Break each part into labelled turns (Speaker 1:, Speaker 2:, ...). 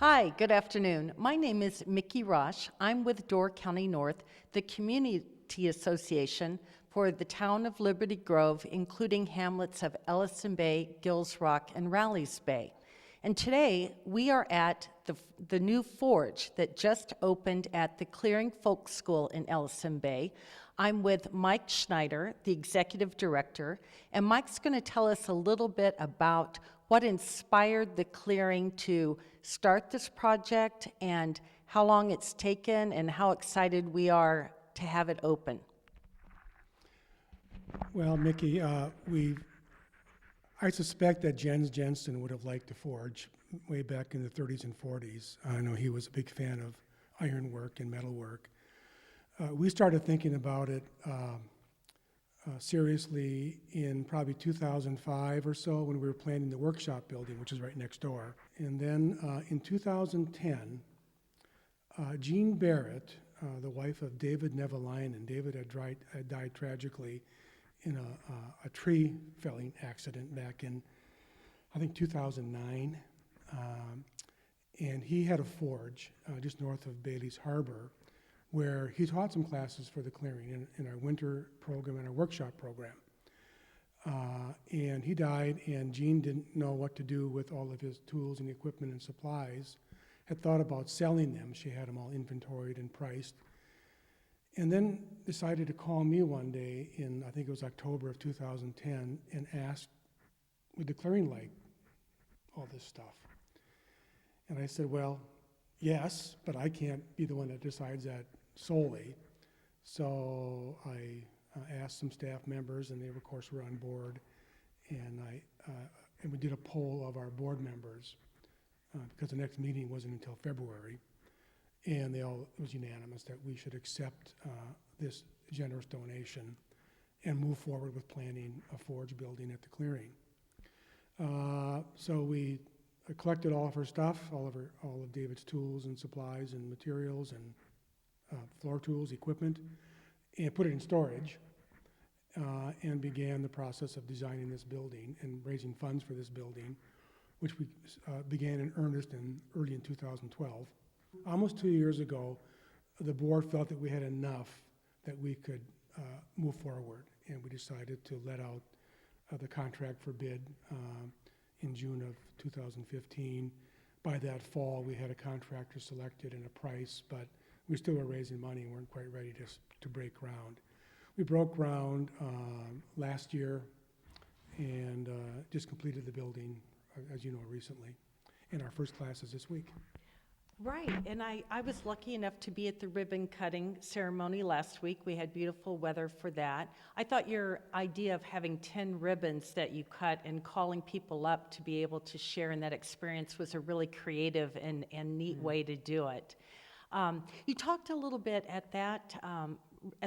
Speaker 1: Hi, good afternoon. My name is Mickey Rosh. I'm with Door County North, the community association for the town of Liberty Grove, including hamlets of Ellison Bay, Gills Rock, and Rallies Bay. And today we are at the new forge that just opened at the Clearing Folk School in Ellison Bay. I'm with Mike Schneider, the executive director, and Mike's going to tell us a little bit about what inspired the Clearing to start this project and how long it's taken and how excited we are to have it open.
Speaker 2: Well, Mickey, I suspect that Jens Jensen would have liked to forge way back in the 30s and 40s. I know he was a big fan of ironwork and metalwork. We started thinking about it seriously in probably 2005 or so when we were planning the workshop building, which is right next door. And then in 2010, Jean Barrett, the wife of David Nevalainen, David had died tragically in a tree felling accident back in, I think, 2009. And he had a forge just north of Bailey's Harbor where he taught some classes for the Clearing in our winter program and our workshop program. And he died, and Gene didn't know what to do with all of his tools and equipment and supplies, had thought about selling them. She had them all inventoried and priced. And then decided to call me one day in, I think it was October of 2010, and ask, would the Clearing like all this stuff? And I said, well, yes, but I can't be the one that decides that solely. So I asked some staff members, and they, of course, were on board. And we did a poll of our board members because the next meeting wasn't until February. And it was unanimous that we should accept this generous donation and move forward with planning a forge building at the Clearing. So we collected all of her stuff, all of David's tools and supplies and materials and floor tools, equipment, and put it in storage and began the process of designing this building and raising funds for this building, which we began in earnest early in 2012. Almost 2 years ago, the board felt that we had enough that we could move forward, and we decided to let out the contract for bid in June of 2015. By that fall, we had a contractor selected and a price, but we still were raising money and weren't quite ready to break ground. We broke ground last year and just completed the building, as you know, recently. And our first class is this week.
Speaker 1: Right, and I was lucky enough to be at the ribbon cutting ceremony last week. We had beautiful weather for that. I thought your idea of having 10 ribbons that you cut and calling people up to be able to share in that experience was a really creative and neat way to do it. You talked a little bit at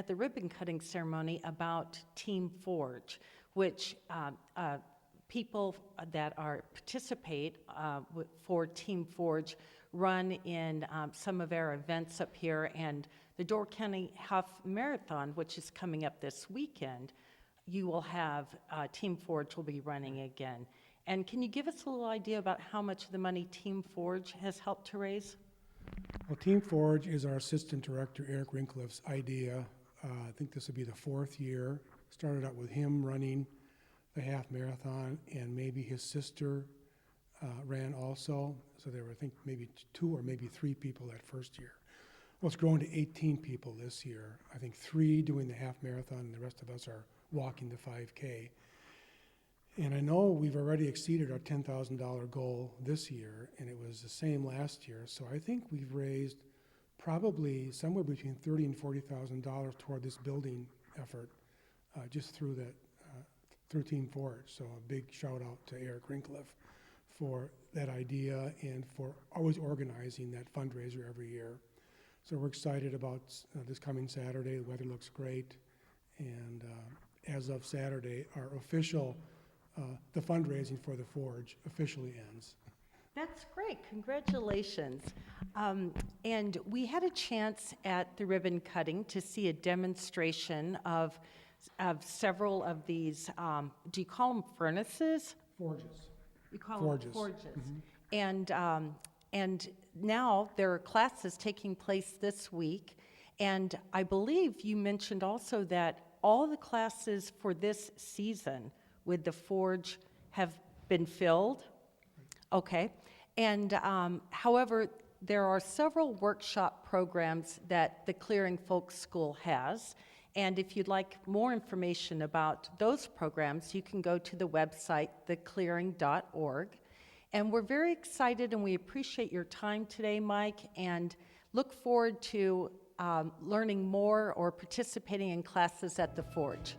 Speaker 1: the ribbon cutting ceremony about Team Forge, which people that participate for Team Forge run in some of our events up here, and the Door County Half Marathon, which is coming up this weekend, you will have Team Forge will be running again. And can you give us a little idea about how much of the money Team Forge has helped to raise?
Speaker 2: Well, Team Forge is our assistant director, Eric Rinkliff's idea. I think this will be the 4th year. Started out with him running the half marathon, and maybe his sister ran also. So there were, I think, maybe 2 or maybe 3 people that first year. Well, it's grown to 18 people this year. I think 3 doing the half marathon, and the rest of us are walking the 5K. And I know we've already exceeded our $10,000 goal this year, and it was the same last year. So I think we've raised probably somewhere between $30,000 and $40,000 toward this building effort, just through Team Forge. So a big shout out to Eric Rinkliff for that idea and for always organizing that fundraiser every year. So we're excited about this coming Saturday. The weather looks great, and as of Saturday, our official the fundraising for the Forge officially ends.
Speaker 1: That's great, congratulations. And we had a chance at the ribbon cutting to see a demonstration of several of these, do you call them furnaces?
Speaker 2: Forges.
Speaker 1: You call
Speaker 2: Forges.
Speaker 1: them forges.
Speaker 2: Mm-hmm.
Speaker 1: And And now there are classes taking place this week. And I believe you mentioned also that all the classes for this season with the Forge have been filled. Okay. And however, there are several workshop programs that the Clearing Folk School has. And if you'd like more information about those programs, you can go to the website, theclearing.org. And we're very excited and we appreciate your time today, Mike, and look forward to learning more or participating in classes at the Forge.